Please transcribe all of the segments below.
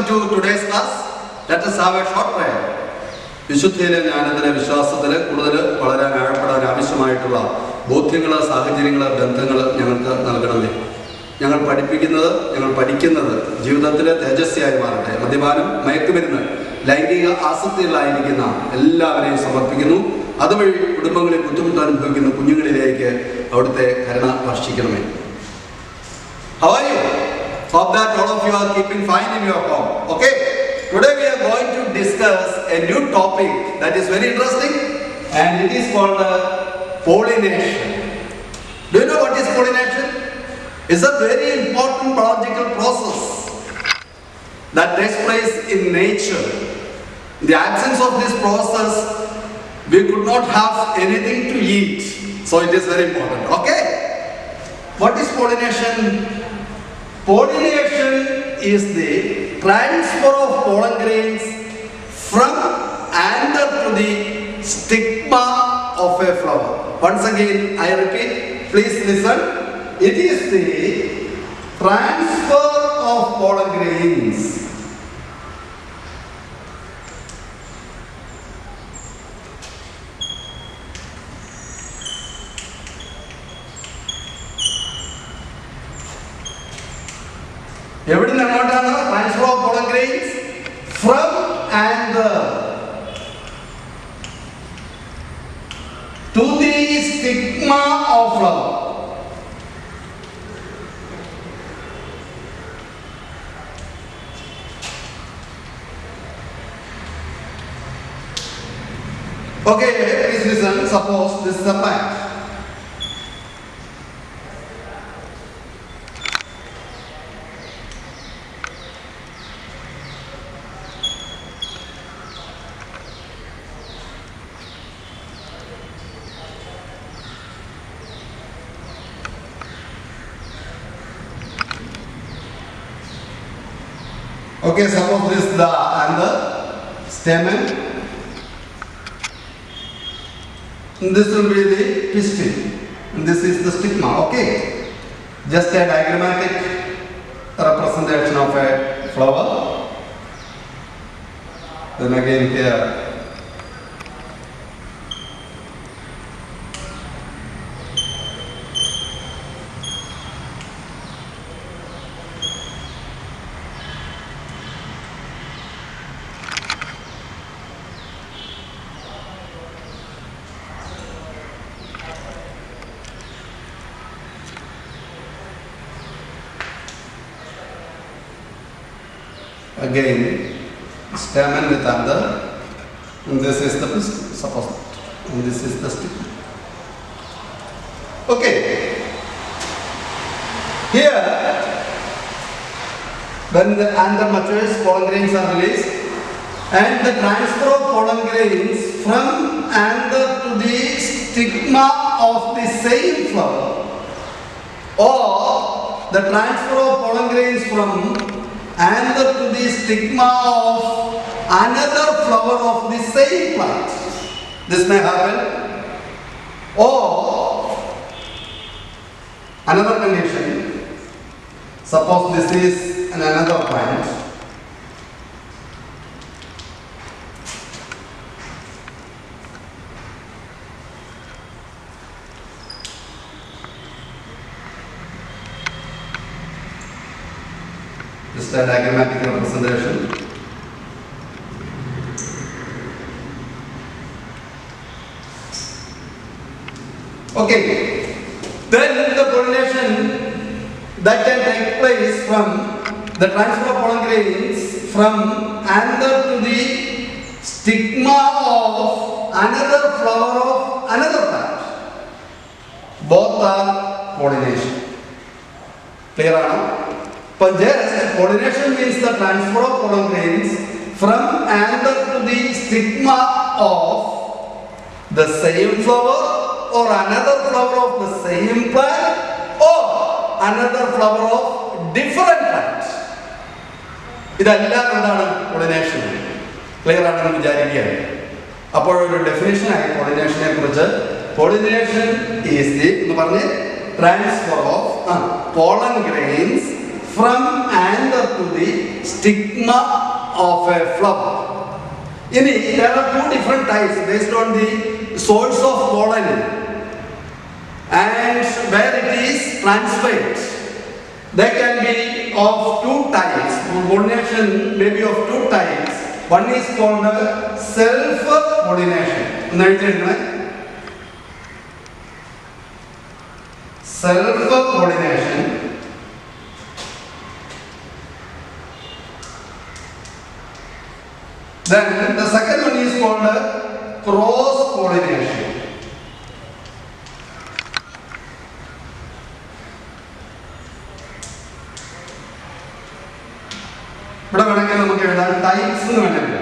to today's class. Let us have a short prayer. വിശുദ്ധിയിലെ ജ്ഞാനത്തിലെ വിശ്വാസത്തിലെ കൂടുതൽ വളരാൻ ആഴപ്പെടാൻ ആവശ്യമായിട്ടുള്ള ബോധ്യങ്ങൾ, സാഹചര്യങ്ങൾ, ബന്ധങ്ങൾ ഞങ്ങൾക്ക് നൽകണമേ. ഞങ്ങൾ പഠിക്കുന്നത് ജീവിതത്തിലെ തേജസ്വിയായി മാറട്ടെ. മദ്യപാനം, മയക്കുമരുന്ന്, ലൈംഗിക ആസക്തികളായിരിക്കുന്ന എല്ലാവരെയും സമർപ്പിക്കുന്നു. അതുവഴി കുടുംബങ്ങളിൽ ബുദ്ധിമുട്ട് അനുഭവിക്കുന്ന കുഞ്ഞുങ്ങളിലേക്ക് അവിടുത്തെ കരുണ വർഷിക്കണമേ. How are you? Hope that all of you are keeping fine in your home. Okay? Today we are going to discuss a new topic that is very interesting, and it is called pollination. Do you know what is pollination? It's a very important biological process that takes place in nature. In the absence of this process, we could not have anything to eat. So it is very important. Okay? What is pollination? Pollination is the transfer of pollen grains from anther to the stigma of a flower. Once again, I repeat, please listen. It is the transfer of pollen grains എവിടുന്ന് എങ്ങോട്ടാണ് transfer of pollen grains? From anther to the stigma of flower. Okay, please listen. Suppose this is a plant. Okay, suppose this is the anther, stamen. This will be the pistil. And this is the stigma. Okay, just a diagrammatic representation of a flower. Then again here. Again, stamen with anther, and this is the pistil, suppose that, and this is the stigma. Okay, here, when the anther matures, pollen grains are released, and the transfer of pollen grains from anther to the stigma of the same flower, or the transfer of pollen grains from anther to the stigma of another flower of the same plant. This may happen. Or another condition, suppose this is another plant. Just a diagrammatic representation. Okay, then the pollination that can take place from the transfer of pollen grains from anther to the stigma of another flower of another plant. Both are pollination. Clear or not? But just pollination means the transfer of pollen grains from anther to the stigma of the same flower or another flower of the same plant or another flower of different plant. ഇതെല്ലാം എന്താണ് pollination? Clear ആണെന്ന് വിചാരിക്കുകയാണ്. അപ്പോൾ ഒരു definition ആയി pollination കുറിച്ച്, pollination is the എന്ന് പറഞ്ഞ് transfer of pollen grains from anther to the stigma of a flower. There are two different types based on the source of pollen and where it is transferred. There can be of two types. Pollination may be of two types. One is called self-pollination. Self-pollination. Then the second one is called cross-pollination. ഇവിടെ വേണമെങ്കിൽ നമുക്ക് എഴുതാൻ types എന്ന് വേണമെങ്കിൽ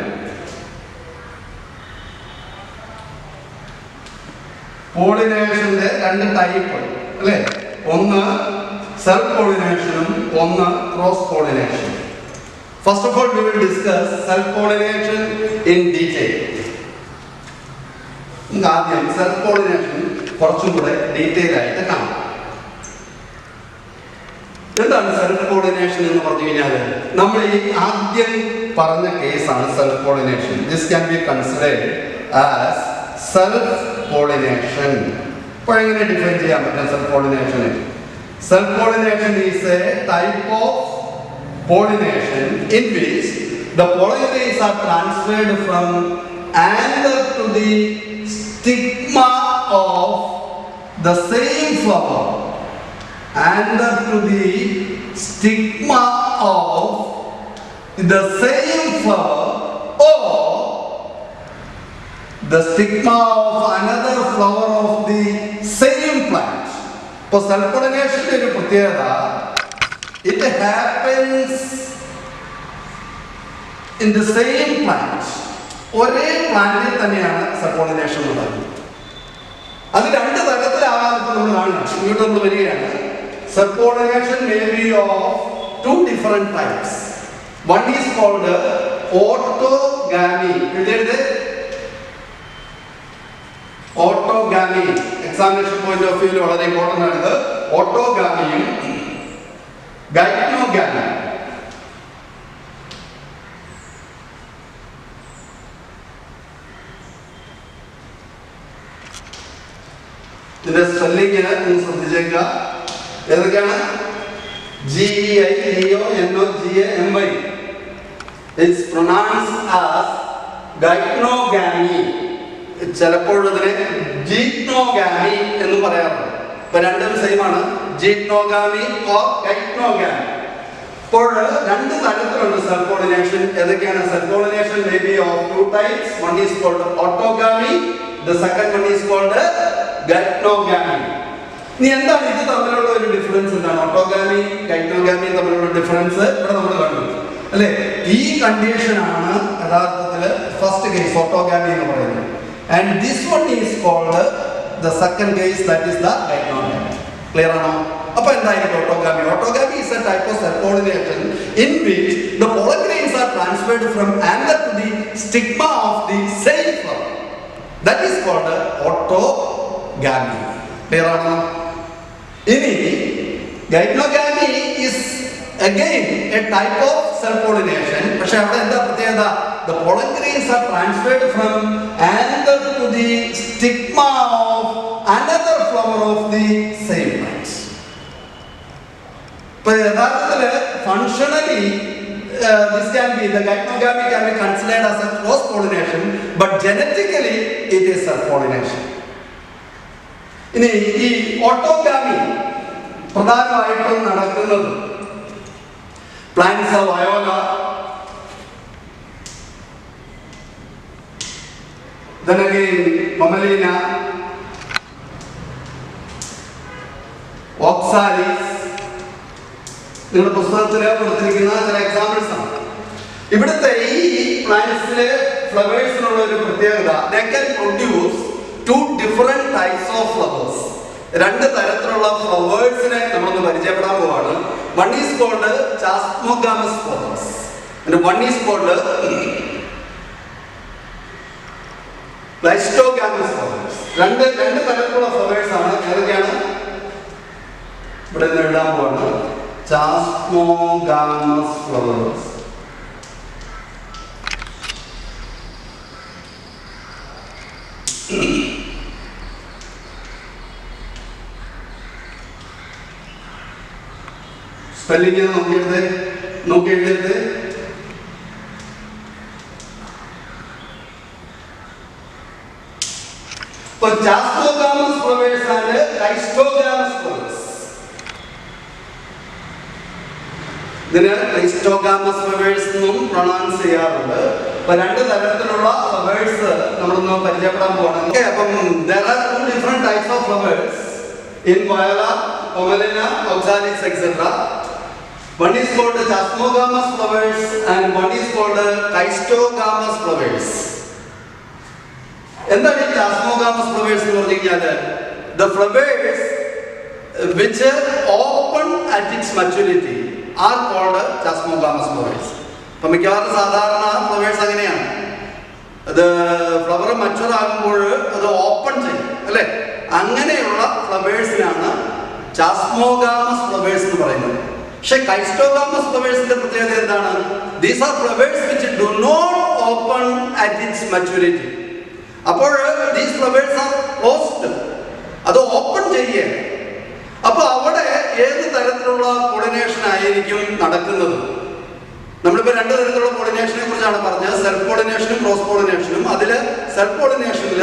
പോളിനേഷന്റെ രണ്ട് type അല്ലേ? ഒന്ന് self പോളിനേഷനും ഒന്ന് cross പോളിനേഷനും. First of all, we will discuss self-pollination in detail. ആദ്യം സെൽഫ് പോളിനേഷൻ കുറച്ചും കൂടെ ഡീറ്റെയിൽ ആയിട്ട് കാണാം. എന്താണ് സെൽഫ് പോളിനേഷൻ എന്ന് പറഞ്ഞു കഴിഞ്ഞാൽ നമ്മൾ ഈ ആദ്യം പറഞ്ഞ കേസാണ് self pollination. This can be considered as self pollination. ഇപ്പോൾ എങ്ങനെ ഡിഫൈൻ ചെയ്യാൻ പറ്റും സെൽഫ് പോളിനേഷനെ? Self pollination is a type of pollination in which the pollen grains are transferred from anther to the stigma of the same flower, anther to the stigma of the same flower or the stigma of another flower of the same plant. For self pollination ഒരു പ്രത്യേകത, it happens in the same plant. ഒരേ പ്ലാന്റിൽ തന്നെയാണ് self pollination നടക്കുന്നത്. അത് രണ്ട് തരത്തിലാകാൻ ഇപ്പോൾ നമ്മൾ കാണണം. ഇങ്ങോട്ട് നമ്മൾ വരികയാണ്. Self pollination may be of two different types. One is called autogamy. Autogamy examination point of വ്യൂവിൽ വളരെ ഇമ്പോർട്ടൻ്റ് ആണ്. ഓട്ടോഗാമിയും ഗൈനോഗാമി. ഇതിന്റെ സ്പെല്ലിംഗ് ഒന്ന് ശ്രദ്ധിച്ചേക്കുക. ഏതൊക്കെയാണ്? GEINOGAMY. It's pronounced as geinogamy. ചിലപ്പോൾ അതിനെ ജീഗ്നോഗാമി എന്ന് പറയാറുണ്ട്. ഇപ്പൊ രണ്ടും സെയിം ആണ്, ജീഗ്നോഗാമി ഓർ ഗൈനോഗാമി. അപ്പോൾ രണ്ട് തരത്തിലുള്ള സെൽഫ് പോളിനേഷൻ. ഏതൊക്കെയാണ്? Self pollination may be of two types. One is called autogamy, the second one is called geinogamy. ഇനി എന്താണ് ഇത് തമ്മിലുള്ള ഒരു ഡിഫറൻസ്? എന്താണ് ഓട്ടോഗാമി ഗൈനോഗാമി തമ്മിലുള്ള ഡിഫറൻസ്? ഇവിടെ നമ്മൾ കണ്ടു അല്ലെ? ഈ കണ്ടീഷൻ ആണ് യഥാർത്ഥത്തിൽ ഫസ്റ്റ് കേസ് ഓട്ടോഗാമി എന്ന് പറയുന്നത്. And this one is called the second case, that is the gynogamy. Clear or no? Appo endayirikkum autogamy? Autogamy is a type of self pollination in which the pollen grains are transferred from anther to the stigma of the same flower. That is called autogamy. Clear or no? Ini gynogamy is again a type of self pollination. പക്ഷേ അവിടെ എന്താ പ്രത്യേകത? The pollen grains are transferred from anther to the stigma of another flower of the same plant. But യഥാർത്ഥത്തിൽ functionally this can be, the gynogamy can be considered as a cross pollination, but genetically it is self pollination. ഇനി ഈ ഓട്ടോഗാമി പ്രധാനമായിട്ടും നടക്കുന്നത് plants വയോല, then again Mamelina, Oxalis. നിങ്ങളുടെ പുസ്തകത്തിൽ കൊടുത്തിരിക്കുന്ന ചില examples ആണ്. ഇവിടുത്തെ ഈ പ്ലാന്റ്സിലെ ഫ്ലവേഴ്സിനുള്ള ഒരു പ്രത്യേകത, they can produce two different types of flowers. രണ്ട് തരത്തിലുള്ള ഫ്ലവേഴ്സിനെ നമ്മളൊന്ന് പരിചയപ്പെടാൻ പോവാണ്. One is called chasmogamous flowers and one is called Leistogamous flowers. രണ്ട് തരത്തിലുള്ള ഫ്ലവേഴ്സ് ആണ്. ഏതൊക്കെയാണ്? ഇവിടെ എഴുതാൻ പോവാണ്. chasmogamous flowers. Spelling is no but chasmogamous flowers and Chrysogamous flowers. Then Chrysogamous flowers pronounce ചെയ്യാറുണ്ട്. അപ്പോൾ രണ്ട് തരത്തിലുള്ള flowers നമ്മളൊന്ന് പരിചയപ്പെടാൻ പോകണം. അപ്പം there are two different types of flowers in Viola, Pomelina, Oxalis, etc. One is called chasmogamous flowers and one is called Chrysogamous flowers. എന്താണ് ഈ chasmogamous flowers എന്ന് പറഞ്ഞു കഴിഞ്ഞാൽ the flowers which open at its maturity are called chasmogamous flowers. അപ്പോൾ മിക്കവാറും സാധാരണ flowers അങ്ങനെയാണ്, അത് ഫ്ലവർ മച്ചുവർ ആകുമ്പോൾ അത് ഓപ്പൺ ചെയ്യും അല്ലേ, അങ്ങനെയുള്ള ഫ്ലവേഴ്സിനാണ് ചാസ്മോഗാമസ് ഫ്ലവേഴ്സ് എന്ന് പറയുന്നത്. പക്ഷേ Chrysogamous ഫ്ലവേഴ്സിന്റെ പ്രത്യേകത എന്താണ്? These are flowers which do not open at its maturity. അപ്പോൾ these flowers are closed, അത് ഓപ്പൺ ചെയ്യുകയാണ്. അപ്പോൾ അവിടെ ഏത് തരത്തിലുള്ള പോളിനേഷൻ ആയിരിക്കും നടക്കുന്നത്? നമ്മളിപ്പോൾ രണ്ട് തരത്തിലുള്ള പോളിനേഷനെ കുറിച്ചാണ് പറഞ്ഞത്, സെൽഫ് പോളിനേഷനും ക്രോസ് പോളിനേഷനും. അതിൽ സെൽഫ് പോളിനേഷനിൽ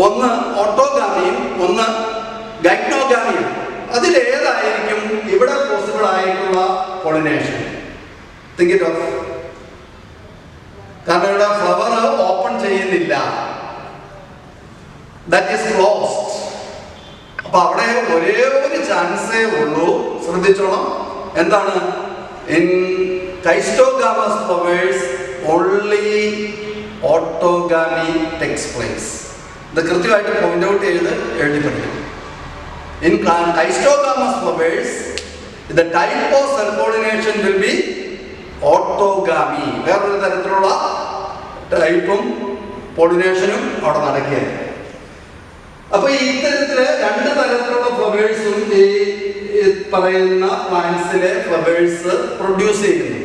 ഒന്ന് ഓട്ടോഗാമിയും ഒന്ന് ഗൈനോഗാമിയും. അതിലേതായിരിക്കും ഇവിടെ പോസിബിൾ ആയിട്ടുള്ള പോളിനേഷൻ? Think it off. കാരണം ഇവിടെ ഫ്ലവർ ഓപ്പൺ ചെയ്യുന്നില്ല, ദാറ്റ് ഈസ് ക്ലോസ്ഡ്. അപ്പൊ അവിടെ ഒരേ ഒരു ചാൻസേ ഉള്ളൂ, ശ്രദ്ധിച്ചോളാം. എന്താണ്? In Chrysogamous flowers only autogamy takes place. ഇത് കൃത്യമായിട്ട് പോയിന്റ് ഔട്ട് ചെയ്ത് എഴുതി പഠിക്കണം. In Chrysogamous flowers the type of cell pollination will be autogamy. വേറൊരു തരത്തിലുള്ള ടൈപ്പും പോളിനേഷനും അവിടെ നടക്കുകയാണ്. അപ്പൊ ഈ ഇത്തരത്തില് രണ്ട് തരത്തിലുള്ള ഫ്ലവേഴ്സും ഈ പറയുന്ന പ്ലാന്റ്സിലെ ഫ്ലവേഴ്സ് പ്രൊഡ്യൂസ് ചെയ്യുന്നു.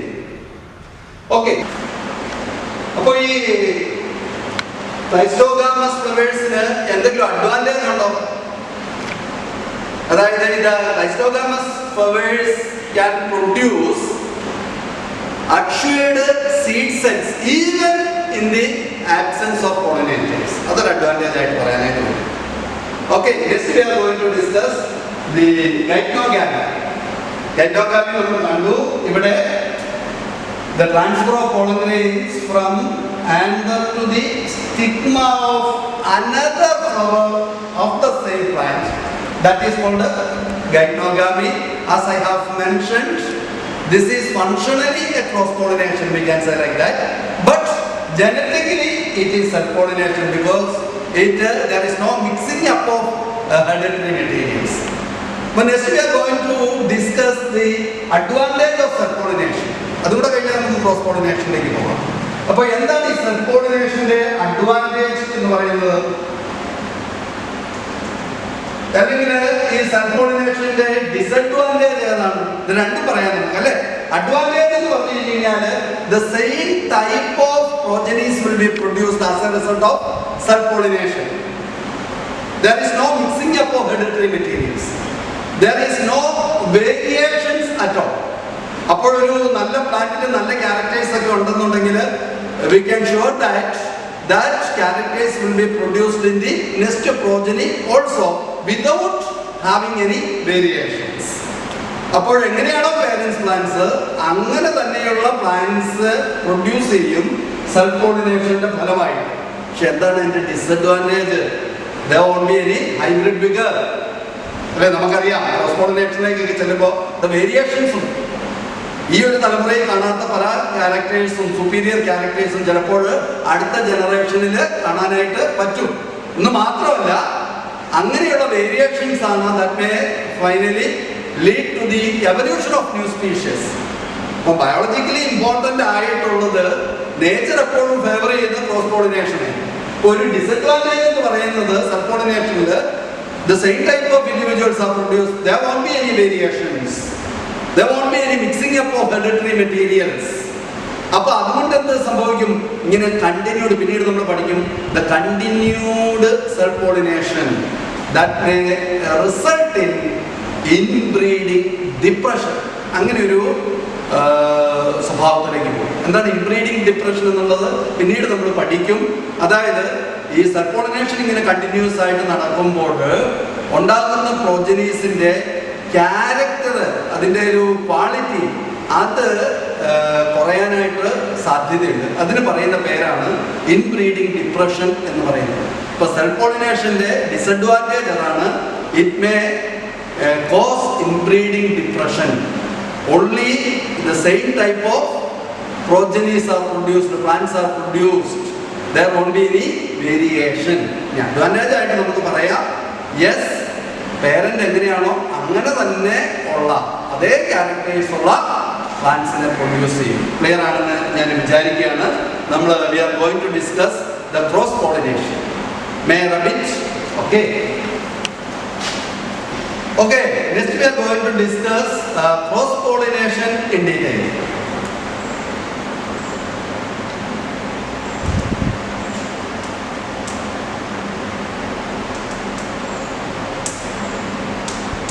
ഓക്കെ, അപ്പൊ ഈ Chrysogamous ഫ്ലവേഴ്സിന് എന്തെങ്കിലും അഡ്വാൻറ്റേജ് ഉണ്ടോ? അതായത് ഇത് Chrysogamous flowers can produce assured seed cells even in the absence of pollinators. അതൊരു അഡ്വാൻറ്റേജ് ആയിട്ട് പറയാനായിട്ട് പറ്റും. Okay, next we are going to discuss the gynogamy. Gynogamy നമ്മൾ കണ്ടു. ഇവിടെ the transfer of pollen grains from anther to the stigma of another flower of the same plant, that is called gynogamy. As I have mentioned, this is functionally a cross pollination, we can say like that, but genetically it is self pollination because there is no mixing up of hereditary materials. But next we are going to discuss the advantage of self pollination. അതുകൂടെ കഴിഞ്ഞാൽ നമുക്ക് cross പോളിനേഷനിലേക്ക് പോകാം. അപ്പോൾ എന്താണ് ഈ self പോളിനേഷന്റെ advantage എന്ന് പറയുന്നത്? അല്ലെങ്കിൽ ഈ സെൽഫ് പോളിനേഷന്റെ ഡിസഡ്വാൻറ്റേജ് ഏതാണ്? ഇത് രണ്ടും പറയാൻ നമുക്ക് അല്ലേ. അഡ്വാൻറ്റേജ് എന്ന് പറഞ്ഞു കഴിഞ്ഞാൽ the same type of progenies will be produced as a result of self pollination. There is no mixing up of hereditary materials. There is no variations at all. അപ്പോൾ ഒരു നല്ല പ്ലാന്റിന് നല്ല ക്യാരക്ടേഴ്സ് ഒക്കെ ഉണ്ടെന്നുണ്ടെങ്കിൽ we can show that characters will be produced in the next progeny also without having any variations. അപ്പോൾ എങ്ങനെയാണോ parents plants അങ്ങനെ തന്നെയുള്ള പ്ലാന്റ്സ് പ്രൊഡ്യൂസ് ചെയ്യും സെൽഫ് പോളിനേഷന്റെ ഫലമായിട്ട്. പക്ഷെ എന്താണ് അതിന്റെ disadvantage? there won't be any hybrid vigor. അല്ലെ, നമുക്കറിയാം ക്രോസ് പോളിനേഷനിലേക്ക് ചെല്ലുമ്പോൾ വേരിയേഷൻസും ഈ ഒരു തലമുറയിൽ കാണാത്ത പല ക്യാരക്ടേഴ്സും സുപ്പീരിയർ ക്യാരക്ടേഴ്സും ചിലപ്പോൾ അടുത്ത ജനറേഷനിൽ കാണാനായിട്ട് പറ്റും. എന്ന് മാത്രമല്ല, അങ്ങനെയുള്ള വേരിയേഷൻസ് ആണ് that may finally lead to the evolution of new species. അപ്പോൾ ബയോളജിക്കലി ഇമ്പോർട്ടൻ്റ് ആയിട്ടുള്ളത് നേച്ചർ എപ്പോഴും ഫേവർ ചെയ്യുന്ന ക്രോസ് പോളിനേഷനെ. ഒരു ഡിസഡ്വാൻറ്റേജ് എന്ന് പറയുന്നത് self പോളിനേഷനിൽ the same type of individuals are produced, there won't be any variations. There won't be any mixing up of hereditary materials. അപ്പോൾ അതുകൊണ്ട് എന്ത് സംഭവിക്കും? ഇങ്ങനെ കണ്ടിന്യൂഡ്, പിന്നീട് നമ്മൾ പഠിക്കും, the continued self pollination that may result in inbreeding depression. അങ്ങനെ ഒരു സ്വഭാവത്തിലേക്ക് പോകും. എന്താണ് ഇൻബ്രീഡിംഗ് ഡിപ്രഷൻ എന്നുള്ളത് പിന്നീട് നമ്മൾ പഠിക്കും. അതായത് ഈ സെൽഫ് പോളിനേഷൻ ഇങ്ങനെ കണ്ടിന്യൂസ് ആയിട്ട് നടക്കുമ്പോൾ ഉണ്ടാകുന്ന പ്രോജനീസിന്റെ ക്യാരക്ടർ, അതിൻ്റെ ഒരു ക്വാളിറ്റി അത് കുറയാനായിട്ട് സാധ്യതയുണ്ട്. അതിന് പറയുന്ന പേരാണ് ഇൻബ്രീഡിംഗ് ഡിപ്രഷൻ എന്ന് പറയുന്നത്. ഇപ്പോൾ സെൽഫ് പോളിനേഷന്റെ ഡിസഡ്വാൻറ്റേജ് അതാണ്. It may cos inbreeding depression. Only the same type of progenies are produced, plants are produced, there won't be any variation. Advantage ആയിട്ട് നമുക്ക് പറയാം, യെസ്, പേരന്റ് എങ്ങനെയാണോ അങ്ങനെ തന്നെ ഉള്ള അതേ ക്യാരക്ടേഴ്സ് ഉള്ള പ്ലാന്റ്സിനെ പ്രൊഡ്യൂസ് ചെയ്യും. ക്ലിയർ ആണെന്ന് ഞാൻ വിചാരിക്കുകയാണ്. നമ്മൾ we are going to discuss the cross pollination. May I rub it? Okay. Okay, next we are going to discuss cross pollination in detail.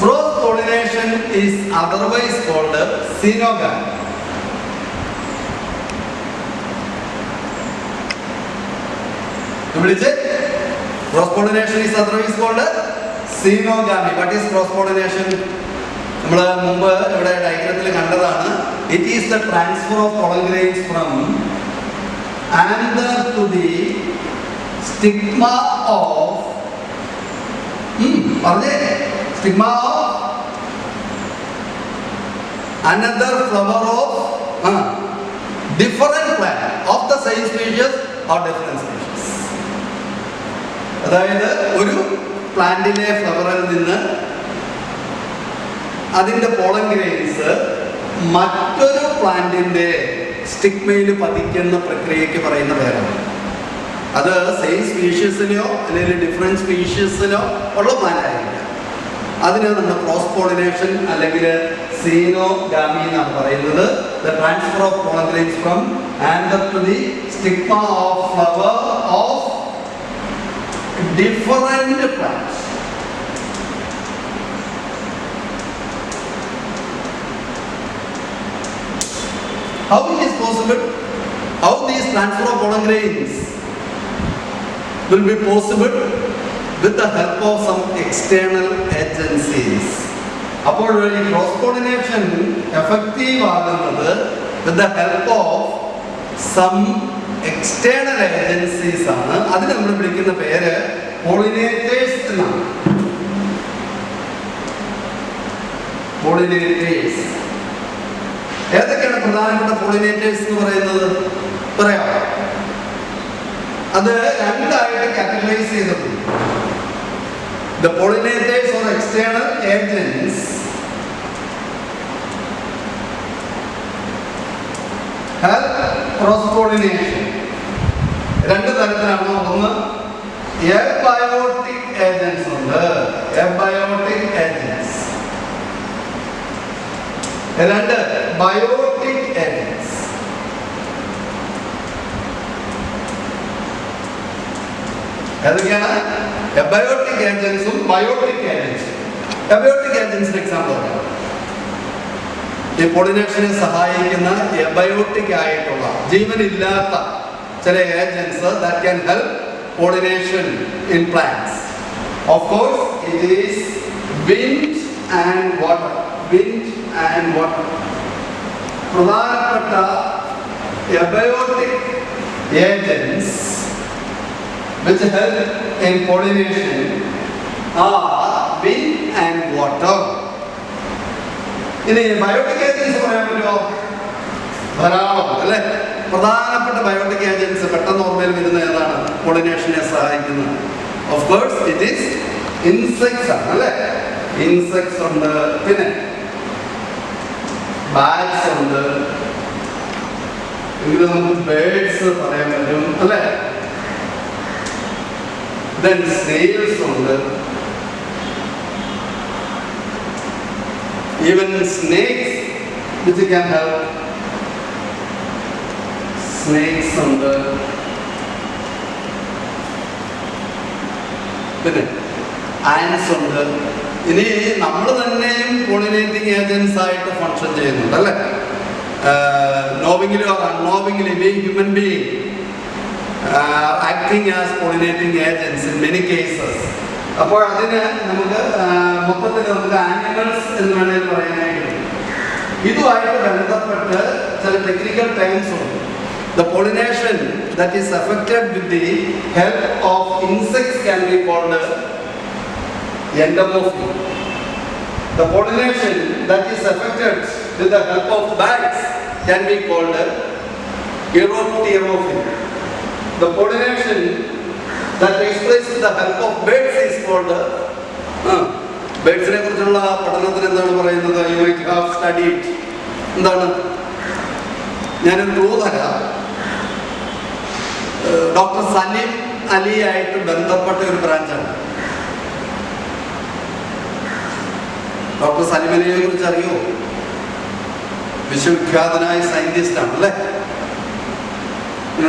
Cross pollination is otherwise called xenogamy. You will say cross pollination is otherwise called xenogamy. What is cross pollination? നമ്മൾ മുമ്പ് ഇവിടെ ഡയഗ്രത്തിൽ കണ്ടതാണ്. It is the transfer of pollen grains from anther to the stigma of stigma of another flower of different plant of the same species or different species. അതായത് ഒരു പ്ലാന്റിലെ ഫ്ലവറിൽ നിന്ന് അതിൻ്റെ pollen grains മറ്റൊരു പ്ലാന്റിന്റെ സ്റ്റിഗ്മയിൽ പതിക്കുന്ന പ്രക്രിയയ്ക്ക് പറയുന്ന പേരാണ്. അത് സെയിം സ്പീഷീസിലോ അല്ലെങ്കിൽ ഡിഫറെൻറ്റ് സ്പീഷീസിലോ ഉള്ള പ്ലാന്റ് ആയിരിക്കും. അതിന് നമ്മൾ ക്രോസ് പോളിനേഷൻ അല്ലെങ്കിൽ xenogamy എന്നാണ് പറയുന്നത്. The transfer of pollen grains from anther to the stigma of flower of different plants. How it is possible? How these transfer of pollen grains will be possible? With the help of some external agencies. അപ്പോൾ ഈ cross pollination effective ആകുന്നത് with the help of some external agencies ആണ്. അതിന് നമ്മൾ വിളിക്കുന്ന പേര് pollinators എന്നാണ്. Pollinators ഏതൊക്കെയാണ് പ്രധാനപ്പെട്ട പോളിനേറ്റേഴ്സ് എന്ന് പറയുന്നത്? പറയാം. അത് രണ്ടായിട്ട് കാറ്റഗറൈസ് ചെയ്തിട്ടുണ്ട്. The pollinators or external agents help cross pollination. രണ്ട് തരത്തിലാണ്. ഒന്ന് abiotic agents ഉണ്ട്. abiotic agents. രണ്ട് biotic agents. ഏതൊക്കെയാണ്? abiotic agents ഉം biotic agents. abiotic agents example ആണ്. ഈ പോളിനേഷനെ സഹായിക്കുന്ന abiotic ആയിട്ടുള്ള ജീവനില്ലാത്ത ചില agents that can help pollination in plants. Of course, it is wind and water. Wind and water. പ്രധാനപ്പെട്ട abiotic agents which help in pollination are wind and water. ഇനി biotic agents പറയാൻ പറ്റുമോ? ധാരാളം അല്ലേ. പ്രധാനപ്പെട്ട ബയോട്ടിക് ഏജൻസ് പെട്ടെന്ന് ഓർമ്മയിൽ വരുന്ന ഏതാണ് പോളിനേഷനെ സഹായിക്കുന്നത്? Of course it is insects ആണ് അല്ലേ. ഇൻസെക്ട്സ് ഉണ്ട്, പിന്നെ ബാറ്റ്സ് ഉണ്ട്, എങ്കിലും നമുക്ക് ബേർഡ്സ് പറയാൻ പറ്റും അല്ലേ. Then snails ഉണ്ട്, even snakes which can help. Snakes ഉണ്ട്, പിന്നെ ants ഉണ്ട്. ഇനി നമ്മൾ തന്നെയും പോളിനേറ്റിംഗ് ഏജൻസ് ആയിട്ട് ഫങ്ഷൻ ചെയ്യുന്നുണ്ട് അല്ലേ? knowingly or unknowingly we human being are acting as pollinating agents in many cases. അപ്പോൾ അതിന് നമുക്ക് മൊത്തത്തിൽ നമുക്ക് ആനിമൽസ് എന്ന് വേണമെങ്കിൽ പറയാനായിട്ട് ഇതുമായിട്ട് ബന്ധപ്പെട്ട് ചില ടെക്നിക്കൽ ടേംസ് ഉണ്ട്. The pollination that is affected with the help of insects can be called entomophy. The pollination that is affected with the help of bats can be called eropterophy. The pollination that takes place with the help of birds is called birds ne kurichulla പഠനത്തിൽ എന്താണ് പറയുന്നത്? You might have studied എന്താണ്? ഞാനൊരു clue തരാം. Doctor Saleem Ali ആയിട്ട് ബന്ധപ്പെട്ട ഒരു ബ്രാഞ്ചാണ്. Doctor Saleem അലിയെ കുറിച്ച് അറിയോ? വിശ്വവിഖ്യാതനായ സയന്റിസ്റ്റ് ആണ് അല്ലേ?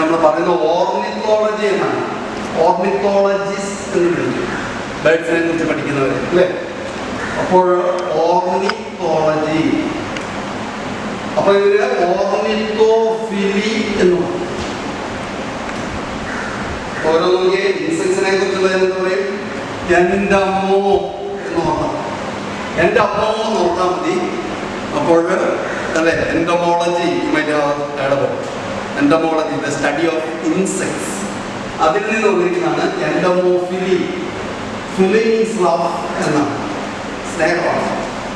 നമ്മൾ പറയുന്ന ഓർണിത്തോളജി എന്നാണ്. ഓർണിത്തോളജിസ്റ്റ് എന്ന് വിളിക്കും ബേഡ്സിനെ കുറിച്ച് പഠിക്കുന്നവരെ അല്ലേ? അപ്പോൾ ഓർണിത്തോളജി, അപ്പൊ ഇതിന് ഓർണിത്തോഫിലി എന്ന് പറയും. ഓരോന്നൊക്കെ ഇൻസെക്ട്സിനെ കുറിച്ചുള്ള എന്താ പറയും? എൻ്റെ അമ്മോ എന്ന് നോക്കാം, എൻ്റെ അമ്മോ എന്ന് നോക്കാൻ മതി. അപ്പോൾ അല്ലെ entomology, entomology the study of insects, അതിൽ നിന്ന് വന്നിരിക്കുന്നതാണ് എൻഡമോഫിലി. ഫിലി മീൻസ് ലവ് എന്നാണ്, സ്നേഹമാണ്.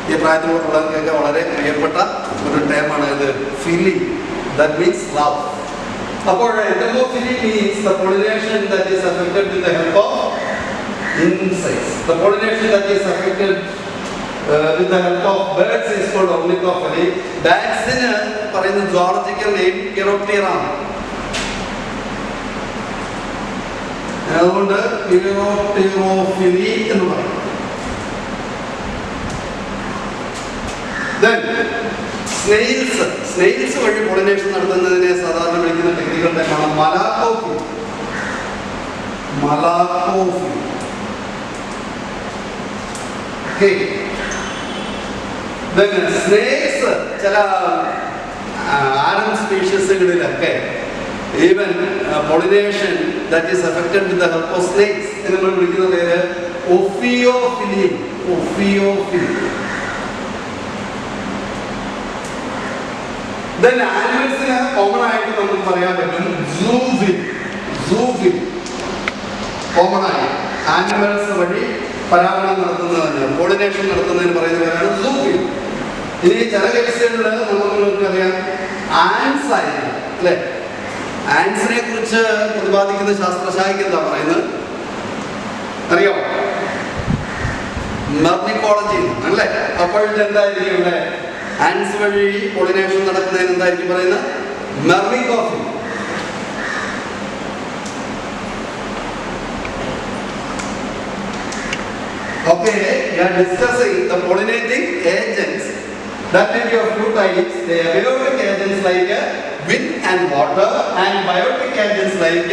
ഈ പ്രായത്തിലുള്ള പിള്ളേർക്കൊക്കെ വളരെ പ്രിയപ്പെട്ട ഒരു ടേമാണ് ഇത്, ഫിലി. That means love. അപ്പോൾ entomophilia means the pollination that is affected with the help of insects. The pollination that is affected with the help of birds is called ornithophilia. Bats ന് പറയുന്ന zoological name Chiroptera. അതുകൊണ്ട് Chiropterophilia എന്ന് പറയും. Then snails വഴി pollination നടത്തുന്നതിനെ സാധാരണ വിളിക്കുന്ന technical ടൈമാണ് മലാക്കോഫി. സ്നേക്സ് ചില ആരം സ്പീഷീസുകളിലൊക്കെ even pollination that is affected with the help of snakes എന്ന് നമ്മൾ വിളിക്കുന്ന പേര് ഒഫിയോഫിലി. Then ആനിമൽസിന് കോമൺ ആയിട്ട് നമുക്ക് പറയാൻ പറ്റും സൂഫിൽ. കോമൺ ആയി ആനിമൽസ് വഴി പരാഗണം നടത്തുന്നതിന്, പോളിനേഷൻ നടത്തുന്നതിന് പറയുന്ന പേരാണ് സൂഫിൽ. ഇനി ചില കേസുകളിൽ നമുക്കറിയാം ആൻസ് ആയിരിക്കും അല്ലെ? ആൻസിനെ കുറിച്ച് പ്രതിപാദിക്കുന്ന ശാസ്ത്രശാഖയ്ക്ക് എന്താ പറയുന്നത് അറിയോ? മെർമിക്കോളജി അല്ലേ? അപ്പോഴെന്തായിരിക്കും ഇവിടെ ആൻസ് വഴി പോളിനേഷൻ നടക്കുന്നതിന് എന്തായിരിക്കും പറയുന്നത്? മെർമിക്കോഫി. Okay, we are discussing the pollinating agents. That may be of two types. The abiotic agents like wind and water, and biotic agents like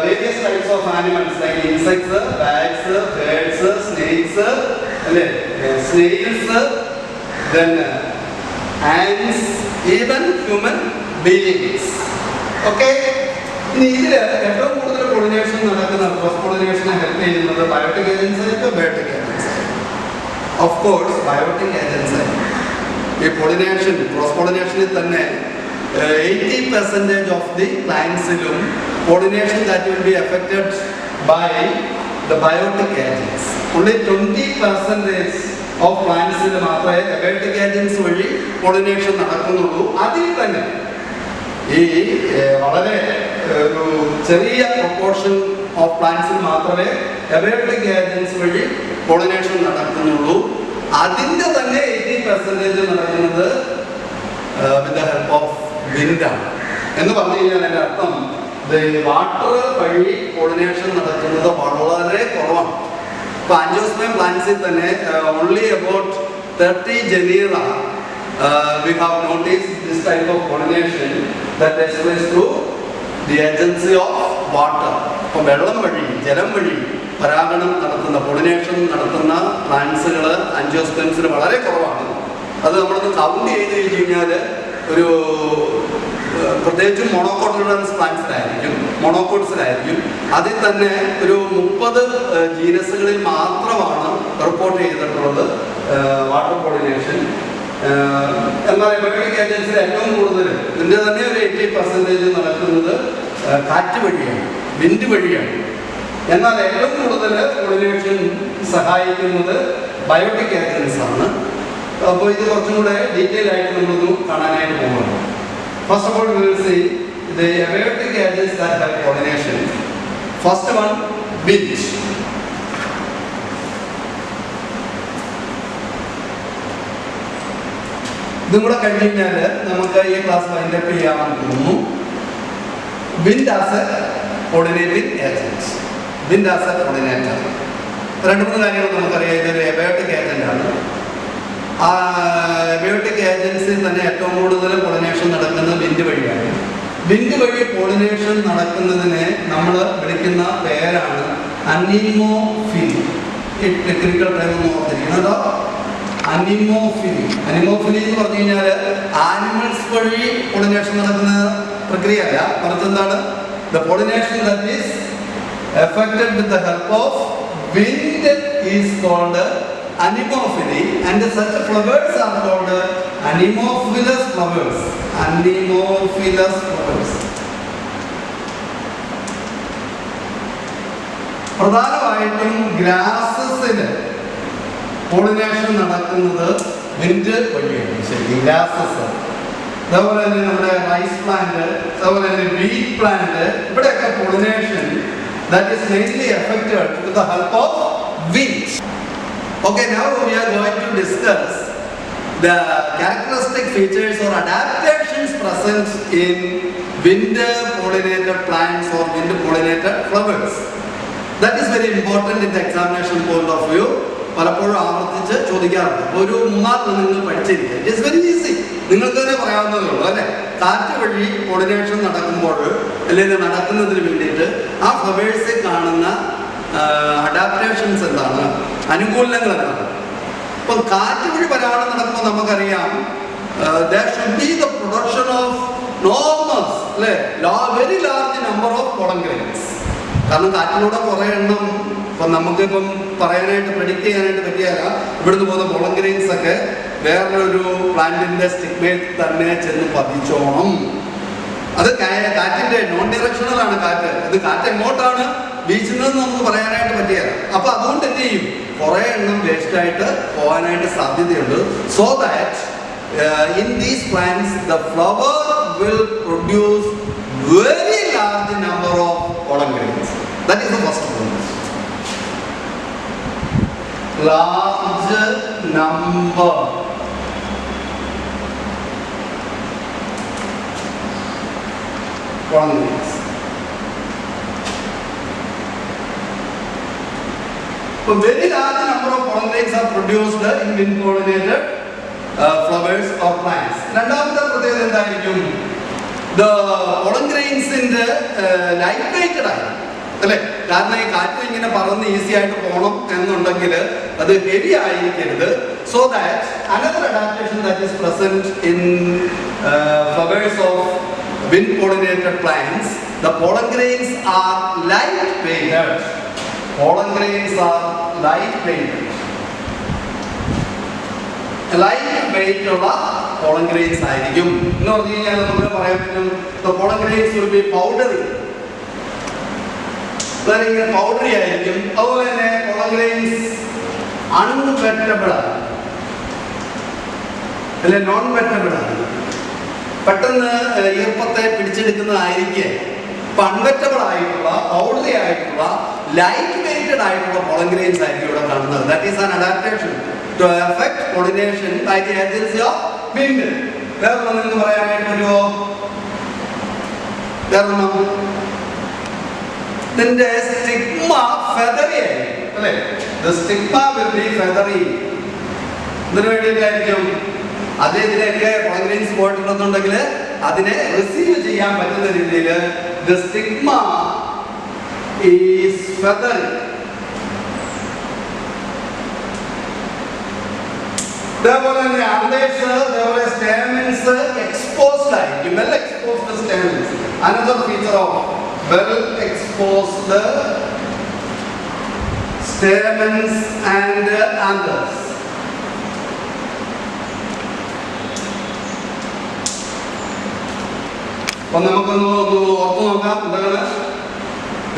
various types of animals like insects, bats, birds, snakes, snails, then ants, even human beings. Okay? ഇനി ഇതിൽ ഏറ്റവും കൂടുതൽ pollination നടക്കുന്ന cross പോളിനേഷനെ help ചെയ്യുന്നത് biotic agents ആയിട്ട് biotic agents ആയിട്ട്. Of course biotic agents ആയിട്ട് ഈ പോളിനേഷൻ ക്രോസ് പോളിനേഷനിൽ തന്നെ 80% ഓഫ് ദി പ്ലാന്റ്സിലും pollination that will be affected by the biotic agents. Only 20% of പ്ലാന്റ്സിൽ മാത്രമേ ബയോട്ടിക് ഏജൻസ് വഴി പോളിനേഷൻ നടക്കുന്നുള്ളൂ. അതിൽ തന്നെ ഈ വളരെ ഒരു ചെറിയ പ്രൊപ്പോർഷൻ ഓഫ് പ്ലാന്റ്സിൽ മാത്രമേ എബയോട്ടിക് ഏജൻസ് വഴി പോളിനേഷൻ നടക്കുന്നുള്ളൂ. അതിൻ്റെ തന്നെ 80% നടക്കുന്നത് വിത്ത് ദ ഹെൽപ്പ് ഓഫ് വിൻഡാണ്. എന്ന് പറഞ്ഞു കഴിഞ്ഞാൽ എൻ്റെ അർത്ഥം വാട്ടർ വഴി പോളിനേഷൻ നടക്കുന്നത് വളരെ കുറവാണ്. ഇപ്പോൾ ആൻജിയോസ്പേം പ്ലാന്റ്സിൽ തന്നെ only about 30 Janeiro we have noticed this type of pollination that takes place through the agency of water. അപ്പോൾ വെള്ളം വഴി, ജലം വഴി പരാഗണം നടത്തുന്ന, പൊളിനേഷൻ നടത്തുന്ന പ്ലാന്റ്സുകൾ ആൻജിയോസ്പെംസിൽ വളരെ കുറവാണ്. അത് നമ്മളൊന്ന് കൗണ്ട് ചെയ്ത് കഴിഞ്ഞ് കഴിഞ്ഞാൽ ഒരു പ്രത്യേകിച്ചും മോണോകോട്ടിലൻസ് പ്ലാന്റ്സിലായിരിക്കും, മോണോകോട്സിലായിരിക്കും. അതിൽ തന്നെ ഒരു 30 ജീനസുകളിൽ മാത്രമാണ് റിപ്പോർട്ട് ചെയ്തിട്ടുള്ളത് വാട്ടർ പോളിനേഷൻ. എന്നാൽ ബയോട്ടിക് ഏജൻസിൽ ഏറ്റവും കൂടുതൽ ഇതിൻ്റെ തന്നെ ഒരു 80% നടക്കുന്നത് കാറ്റ് വഴിയാണ്, വിൻഡ് വഴിയാണ്. എന്നാൽ ഏറ്റവും കൂടുതൽ പോളിനേഷൻ സഹായിക്കുന്നത് ബയോട്ടിക് ഏജൻസ് ആണ്. അപ്പോൾ ഇത് കുറച്ചും കൂടെ ഡീറ്റെയിൽ ആയിട്ട് നമ്മളൊന്ന് കാണാനായിട്ട് പോകുന്നു. First of all, we will see the abiotic agents that have pollination. First one, wind. ഇതും കൂടെ കഴിഞ്ഞ് കഴിഞ്ഞാൽ നമുക്ക് ഈ ക്ലാസ് വൈൻഡ് അപ്പ് ചെയ്യാമെന്ന് തോന്നുന്നു. Wind as A pollinating agent. Wind as A pollinator. 2-3 കാര്യങ്ങൾ നമുക്കറിയാം. ഇതൊരു എബയോട്ടിക് ഏജന്റ് ആണ്. ആ എബയോട്ടിക് ഏജൻസിൽ തന്നെ ഏറ്റവും കൂടുതൽ പോളിനേഷൻ നടക്കുന്നത് വിൻഡ് വഴിയാണ്. വിൻഡ് വഴി പോളിനേഷൻ നടക്കുന്നതിനെ നമ്മൾ വിളിക്കുന്ന പേരാണ് അനിമോഫിലി. ഈ ടെക്നിക്കൽ ടൈം ഒന്ന് ഓർത്തിരിക്കുന്നത് അനിമോഫിലി. അനിമോഫിലി എന്ന് പറഞ്ഞു കഴിഞ്ഞാൽ ആനിമൽസ് വഴി പോളിനേഷൻ നടക്കുന്ന പ്രക്രിയയല്ല, മറിച്ച് എന്താണ്? The pollination that is effected with the help of wind is called anemophily, and such flowers are called anemophilous flowers. Anemophilous flowers. പ്രധാനമായിട്ടും ഗ്രാസസിന് പോളിനേഷൻ നടക്കുന്നത് വിൻഡ് വഴിയാണ്. ശരി, ഗ്രാസസ്. അതുപോലെ തന്നെ നമ്മുടെ റൈസ് പ്ലാന്റ്, അതുപോലെ തന്നെ വീറ്റ് പ്ലാന്റ്, ഇവിടെയൊക്കെ pollination that is mainly effected with the help of wind. Okay, now we are going to discuss the characteristic features or adaptations present in wind pollinated plants or wind pollinated flowers. That is very important in the examination point of view. പലപ്പോഴും ആവർത്തിച്ച് ചോദിക്കാറുണ്ട്. ഒരു 3-4 നിങ്ങൾ പഠിച്ചിരിക്കുക. It is very easy. നിങ്ങൾക്ക് തന്നെ പറയാവുന്നതേ ഉള്ളൂ അല്ലേ? കാറ്റ് വഴി പോളിനേഷൻ നടക്കുമ്പോൾ അല്ലെങ്കിൽ നടക്കുന്നതിന് വേണ്ടിയിട്ട് ആ ഫ്ലവേഴ്സിൽ കാണുന്ന അഡാപ്റ്റേഷൻസ് എന്താണ്, അനുകൂലങ്ങൾ എന്താണ്? അപ്പോൾ കാറ്റ് വഴി പരാഗണം നടക്കുമ്പോൾ നമുക്കറിയാം there should be the production of enormous, അല്ലേ, very large number of pollen grains. കാരണം കാറ്റിലൂടെ കുറേ എണ്ണം ഇപ്പം നമുക്കിപ്പം പറയാനായിട്ട് പ്രെഡിക്റ്റ് ചെയ്യാനായിട്ട് പറ്റിയാല. ഇവിടുന്ന് പോകുന്ന പോളൻ ഗ്രെയിൻസ് ഒക്കെ വേറൊരു പ്ലാന്റിന്റെ സ്റ്റിഗ്മയിൽ തന്നെ ചെന്ന് പതിച്ചോണം. അത് കാറ്റിന്റെ നോൺ ഡയറക്ഷണലാണ് കാറ്റ്. അത് കാറ്റ് എങ്ങോട്ടാണ് വീശുന്നതെന്ന് നമുക്ക് പറയാനായിട്ട് പറ്റിയല്ല. അപ്പൊ അതുകൊണ്ട് എന്ത് ചെയ്യും? കുറെ എണ്ണം വേസ്റ്റ് ആയിട്ട് പോകാനായിട്ട് സാധ്യതയുണ്ട്. So that in these plants the flower will produce very large number of pollen grains. That is the first point. Large number pollen grains. So very large number of pollen grains are produced in wind pollinated flowers or plants. രണ്ടാമത്തെ പ്രത്യേകത എന്തായിരിക്കും? The pollen grains light weighted ആണ് അല്ലേ? കാരണം ഈ കാറ്റ് ഇങ്ങനെ പറന്ന് ഈസി ആയിട്ട് പോകണം എന്നുണ്ടെങ്കിൽ അത് ഹെവി ആയിരിക്കരുത്. So that another adaptation that is present in flowers of wind pollinated plants, the pollen grains are light weighted. Pollen grains are light weighted. Light weight ഉള്ള pollen grains ആയിരിക്കും എന്ന് പറഞ്ഞു കഴിഞ്ഞാൽ നമുക്ക് പറയാൻ പറ്റും the pollen grains will be powdery. ഇങ്ങനെ powdery ആയിരിക്കും. അതുപോലെ തന്നെ pollen grains unwettable ആണ് അല്ലെ നോൺ വെറ്റബിൾ ആണ്. പെട്ടെന്ന് ഈർപ്പത്തെ പിടിച്ചെടുക്കുന്നതായിരിക്കും. ഇപ്പൊ അൺവെറ്റബിൾ ആയിട്ടുള്ള പൗഡറി ആയിട്ടുള്ള ലൈറ്റ് വെയിറ്റഡ് ആയിട്ടുള്ള pollen grains ആയിരിക്കും ഇവിടെ കാണുന്നത്. That is an adaptation to affect pollination by the agency of wind. വേറൊന്നും നിങ്ങൾക്ക് പറയാനായിട്ട് വരുമോ? വേറൊന്നും? ഇതിന്റെ സ്റ്റിഗ്മ ഫെദറി ആയിരിക്കും അല്ലേ? The stigma will be feathery. ഇതിനു വേണ്ടിയിട്ടായിരിക്കും അതിനെതിരെയൊക്കെ പോളൻഗ്രെയിൻസ് പോയിട്ടുണ്ടെന്നുണ്ടെങ്കിൽ അതിനെ റിസീവ് ചെയ്യാൻ പറ്റുന്ന രീതിയിൽ the stigma is feathery. അതേപോലെ തന്നെ others അതേപോലെ stamens exposed ആയിരിക്കും, well exposed stamens. Another feature of well exposed stamens and anthers. അപ്പോൾ നമുക്കൊന്ന് ഓർത്തു നോക്കാം. എന്താണ്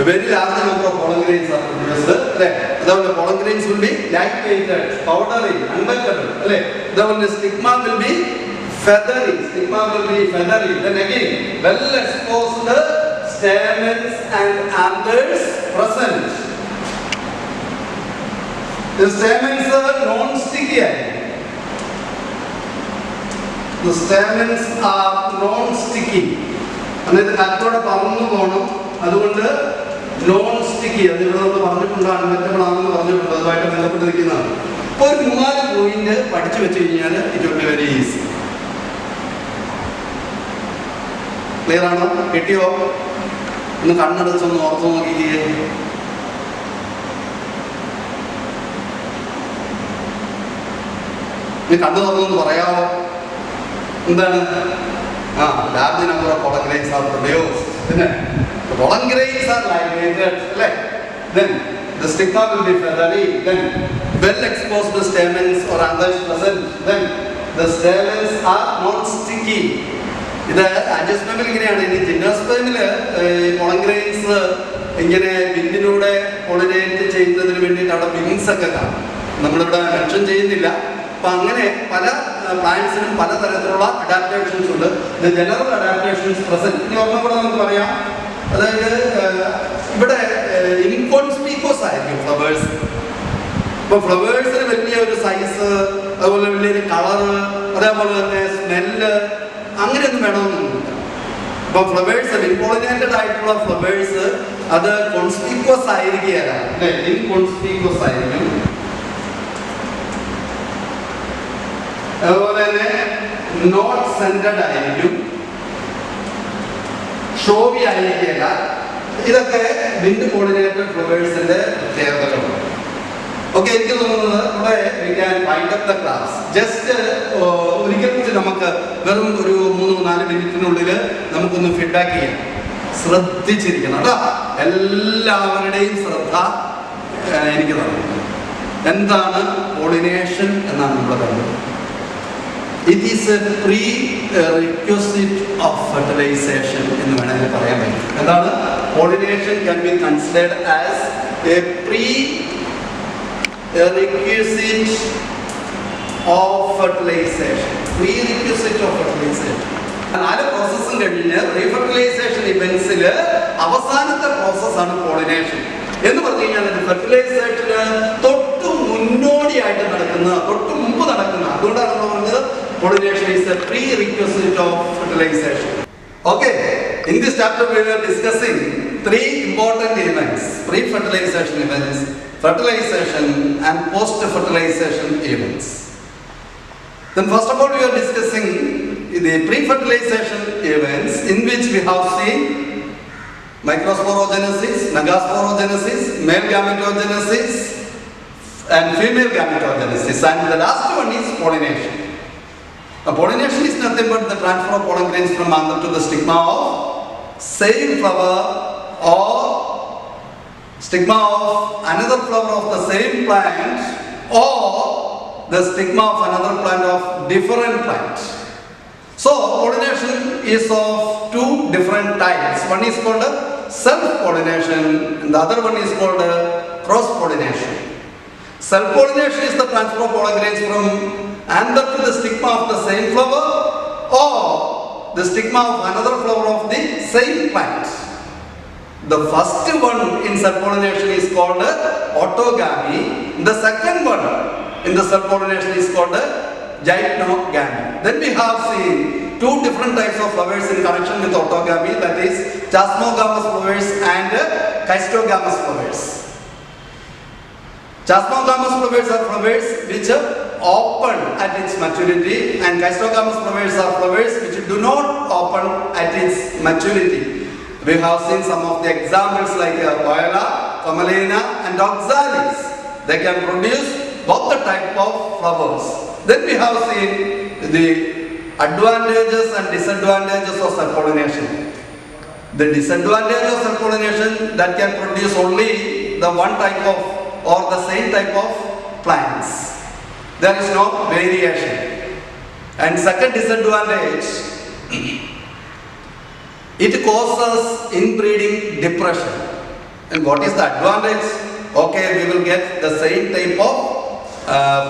very large number of pollen grains are produced, അല്ലേ? അതുപോലെ pollen grains will be light weighted, powdery, unbreakable, അല്ലേ? അതുപോലെ stigma will be feathery. Then again well exposed stamens and anthers present. The stamens are non-sticky. The stamens are non-sticky. അതായത് കാറ്റോടെ പറന്നു പോകണം, അതുകൊണ്ട് non sticky. അത് ഇവിടെ നമ്മൾ പറഞ്ഞിട്ടുണ്ട്, അൺമെറ്റബിൾ ആണെന്ന് പറഞ്ഞിട്ടുണ്ട്, അതുമായിട്ട് ബന്ധപ്പെട്ടിരിക്കുന്നതാണ്. ഇപ്പോൾ ഒരു 3-4 പോയിന്റ് പഠിച്ചു വെച്ച് കഴിഞ്ഞാൽ it will be very easy. Clear ആണോ? കിട്ടിയോ? ഒന്ന് കണ്ണടച്ചൊന്ന് ഓർത്തു നോക്കിയേ. നീ കണ്ണു തുറന്നൊന്ന് പറയാമോ? എന്താണ്? large number of pollen grains are produced. The pollen grains are light-weighted, then the stigma will be feathery, then well exposed stamens or anthers present, then the stamens are not sticky. ഇത് അഡ്ജസ്റ്റ്മെന്റിൽ ഇങ്ങനെയാണ്. ഇനി ജിംനോസ്പേമിൽ pollen grains ഇങ്ങനെ വിൻഡിലൂടെ pollinate ചെയ്യുന്നതിന് വേണ്ടിയിട്ട് അവിടെ wings ഒക്കെ കാണും, നമ്മളിവിടെ മെൻഷൻ ചെയ്യുന്നില്ല. അപ്പൊ അങ്ങനെ പല പ്ലാന്റ്സിനും പലതരത്തിലുള്ള അഡാപ്റ്റേഷൻസ് ഉണ്ട്. General adaptations present. ഇനി ഒന്നും കൂടെ നമുക്ക് പറയാം. അതായത് ഇവിടെ ഇൻകോൺസ്പീക്കോസ് ആയിരിക്കും ഫ്ലവേഴ്സ്. ഇപ്പൊ ഫ്ലവേഴ്സിന് വലിയ ഒരു സൈസ്, അതുപോലെ വലിയൊരു കളറ്, അതേപോലെ തന്നെ സ്മെല്ല്, അങ്ങനെയൊന്നും വേണമെന്നൊന്നുമില്ല. ഇപ്പൊ ഫ്ലവേഴ്സ് ഇമ്പോളിനേറ്റഡ് ആയിട്ടുള്ള ഫ്ലവേഴ്സ് അത് കോൺസ്പീക്കോസ് ആയിരിക്കുകയല്ല, ഇൻകോൺസ്പീക്കോസ് ആയിരിക്കും. അതുപോലെ തന്നെ നോട്ട് സെന്റഡ് ആയിരിക്കും, ഷോവി ആയിരിക്കില്ല. ഇതൊക്കെ വിൻഡ് പോളിനേറ്റഡ് ഫ്ലവേഴ്സിന്റെ പ്രത്യേകതകളാണ്. ഓക്കെ, എനിക്ക് തോന്നുന്നത് ഇവിടെ we can wind up the class. Just ഒരിക്കൽ കൂടി നമുക്ക് വെറും ഒരു 3-4 മിനിറ്റിനുള്ളിൽ നമുക്കൊന്ന് ഫീഡ്ബാക്ക് ചെയ്യാം. ശ്രദ്ധിച്ചിരിക്കണം കേട്ടോ, എല്ലാവരുടെയും ശ്രദ്ധ എനിക്ക് തരണം. എന്താണ് പോളിനേഷൻ എന്നാണ് നമ്മൾ കണ്ടത്. It is a prerequisite of fertilization എന്ന് വേണമെങ്കിൽ പറയാൻ പറ്റും. എന്താണ്? Pollination can be considered as a prerequisite of fertilization. Prerequisite of fertilization. 4 പ്രോസസ്സും കഴിഞ്ഞ് റീഫെർട്ടിലൈസേഷൻ ഇവന്റ്സിൽ അവസാനത്തെ പ്രോസസ്സാണ് പോളിനേഷൻ എന്ന് പറഞ്ഞു കഴിഞ്ഞാൽ ഫെർട്ടിലൈസേഷന് തൊട്ട് മുന്നോടിയായിട്ട് നടക്കുന്ന, തൊട്ട് മുമ്പ് നടക്കുന്ന. അതുകൊണ്ടാണ് നമ്മൾ പറഞ്ഞത് pollination is a prerequisite of fertilization. Okay, in this chapter we were discussing 3 important events: pre-fertilization events, fertilization and post-fertilization events. Then first of all we are discussing the pre-fertilization events, in which we have seen microsporogenesis, megasporogenesis, male gametogenesis and female gametogenesis, and the last one is pollination. Pollination is nothing but the transfer of pollen grains from anther to the stigma of same flower or stigma of another flower of the same plant or the stigma of another plant of different plant. So pollination is of 2 different types. One is called self-pollination and the other one is called cross-pollination. Self-pollination is the transfer of pollen grains from anther to the stigma of the same flower or the stigma of another flower of the same plant. The first one in self-pollination is called autogamy. The second one in the self-pollination is called gynogamy. Then we have seen 2 different types of flowers in connection with autogamy, that is chasmogamous flowers and chistogamous flowers. Chasmogamous flowers are flowers which open at its maturity, and Chrysogamous flowers are flowers which do not open at its maturity. We have seen some of the examples like Viola, Camelina and Oxalis. They can produce both the type of flowers. Then we have seen the advantages and disadvantages of self-pollination. The disadvantage of self-pollination, that can produce only the one type of or the same type of plants. There is no variation. And second disadvantage, it causes inbreeding depression. And what is the advantage? Okay, we will get the same type of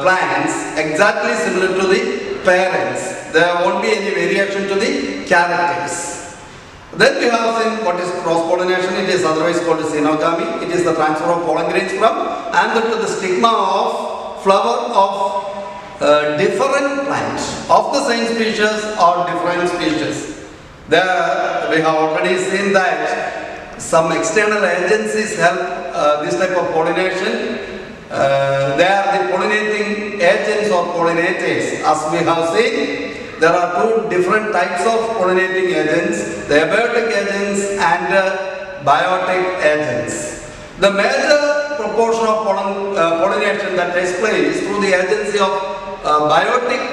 plants exactly similar to the parents. There won't be any variation to the characters. Then we have seen what is cross-pollination. It is otherwise called xenogamy. It is the transfer of pollen grains from anther to the stigma of flower of different plants of the same species or different species. There we have already seen that some external agencies help this type of pollination. They are the pollinating agents or pollinators. As we have seen, there are two different types of pollinating agents, the abiotic agents and biotic agents. The major proportion of pollination that takes place through the agency of biotic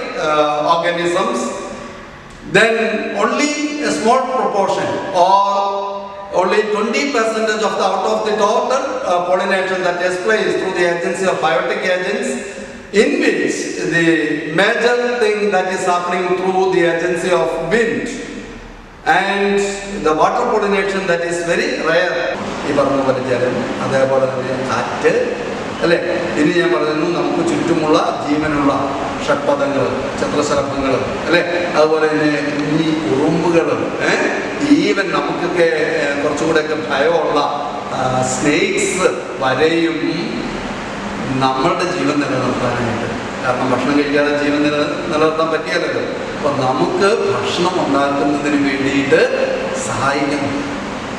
organisms, then only a small proportion or only 20% of the out of the total pollination that takes place through the agency of biotic agents, in which the major thing that is happening through the agency of wind and the water pollination, that is very rare. ഈ പറഞ്ഞ പോലെ ജലം, അതേപോലെ തന്നെ കാറ്റ്, അല്ലേ? ഇനി ഞാൻ പറയുന്നു നമുക്ക് ചുറ്റുമുള്ള ജീവനുള്ള ഷഡ്പദങ്ങൾ, ചത്രശലഭങ്ങൾ, അല്ലേ? അതുപോലെ തന്നെ കുഞ്ഞി ഉറുമ്പുകൾ, ഈവൻ നമുക്കൊക്കെ കുറച്ചുകൂടെയൊക്കെ ഭയമുള്ള സ്നേക്സ് വരെയും നമ്മളുടെ ജീവൻ നിലനിർത്താനായിട്ട്, കാരണം ഭക്ഷണം കഴിക്കാതെ ജീവൻ നിലനിർത്താൻ പറ്റിയാലല്ലോ, അപ്പം നമുക്ക് ഭക്ഷണം ഉണ്ടാക്കുന്നതിന് വേണ്ടിയിട്ട് സഹായിക്കുന്നു.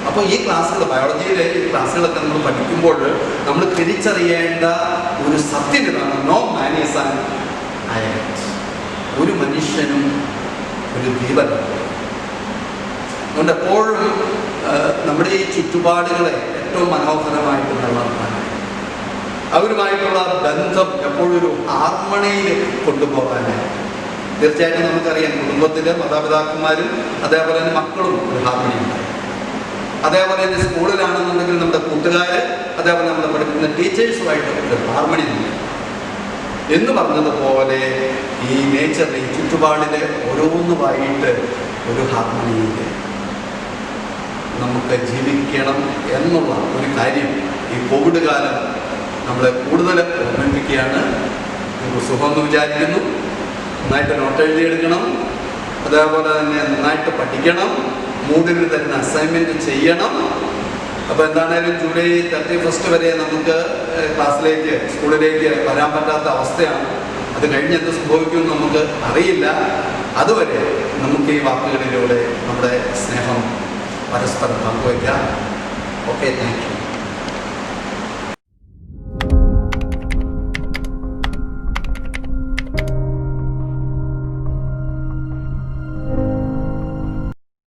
അപ്പോൾ ഈ ക്ലാസ്സുകൾ, ബയോളജിയിലെ ഈ ക്ലാസ്സുകളൊക്കെ നമ്മൾ പഠിക്കുമ്പോൾ നമ്മൾ തിരിച്ചറിയേണ്ട ഒരു സത്യം ഇതാണ്: no man is an island. ഒരു മനുഷ്യനും ഒരു ദ്വീപല്ല. അതുകൊണ്ട് എപ്പോഴും നമ്മുടെ ഈ ചുറ്റുപാടുകളെ ഏറ്റവും മനോഹരമായിട്ട് നിലനിർത്താൻ, അവരുമായിട്ടുള്ള ബന്ധം എപ്പോഴും ഒരു ഹാർമണിയിൽ കൊണ്ടുപോകാനായി. തീർച്ചയായിട്ടും നമുക്കറിയാം, കുടുംബത്തിലെ മാതാപിതാക്കന്മാരും അതേപോലെ തന്നെ മക്കളും ഒരു ഹാർമണി ഉണ്ടായി. അതേപോലെ തന്നെ സ്കൂളിലാണെന്നുണ്ടെങ്കിൽ നമ്മുടെ കൂട്ടുകാർ, അതേപോലെ നമ്മൾ പഠിക്കുന്ന ടീച്ചേഴ്സുമായിട്ട് ഒരു ഹാർമണി ഉണ്ട്. എന്ന് പറഞ്ഞതുപോലെ ഈ നേച്ചറിൽ, ഈ ചുറ്റുപാടിലെ ഓരോന്നുമായിട്ട് ഒരു ഹാർമണിയിൽ നമുക്ക് ജീവിക്കണം എന്നുള്ള ഒരു കാര്യം ഈ കോവിഡ് കാലം നമ്മളെ കൂടുതൽ ഓർമ്മിപ്പിക്കുകയാണ്. നമുക്ക് സുഖമെന്ന് വിചാരിക്കുന്നു. നന്നായിട്ട് നോട്ട് എഴുതിയെടുക്കണം, അതേപോലെ തന്നെ നന്നായിട്ട് പഠിക്കണം, മൂഡിന് തരുന്ന അസൈൻമെൻറ്റ് ചെയ്യണം. അപ്പോൾ എന്താണേലും ജൂലൈ 31 വരെ നമുക്ക് ക്ലാസ്സിലേക്ക്, സ്കൂളിലേക്ക് വരാൻ പറ്റാത്ത അവസ്ഥയാണ്. അത് കഴിഞ്ഞ് എന്ത് സംഭവിക്കുമെന്ന് നമുക്ക് അറിയില്ല. അതുവരെ നമുക്ക് ഈ വാക്കുകളിലൂടെ നമ്മുടെ സ്നേഹം പരസ്പരം പങ്കുവയ്ക്കാം. Okay, thank you.